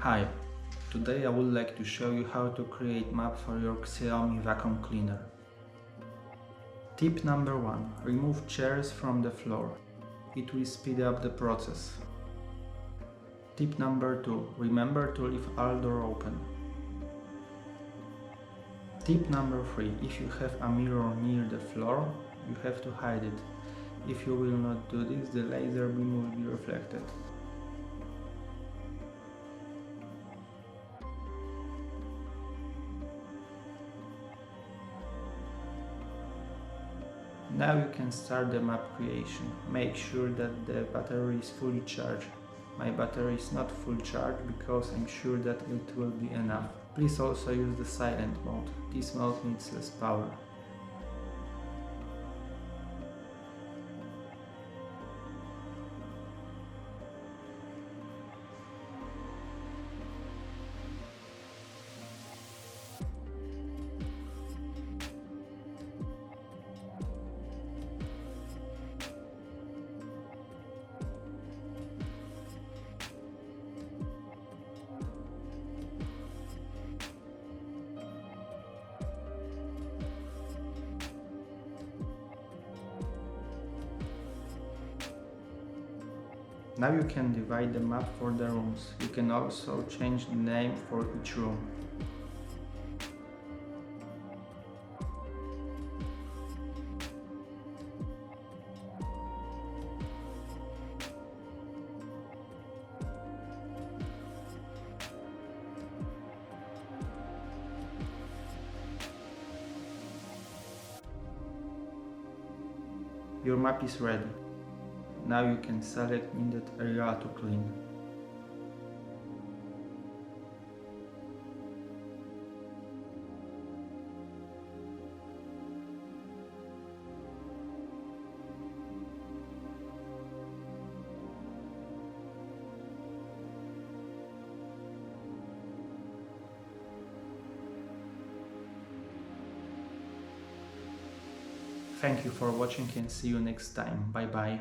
Hi, today I would like to show you how to create map for your Xiaomi vacuum cleaner. Tip number 1. Remove chairs from the floor. It will speed up the process. Tip number 2. Remember to leave all doors open. Tip number 3. If you have a mirror near the floor, you have to hide it. If you will not do this, the laser beam will be reflected. Now you can start the map creation. Make sure that the battery is fully charged. My battery is not full charge because I'm sure that it will be enough. Please also use the silent mode. This mode needs less power. Now you can divide the map for the rooms. You can also change the name for each room. Your map is ready. Now you can select needed area to clean. Thank you for watching and see you next time. Bye bye.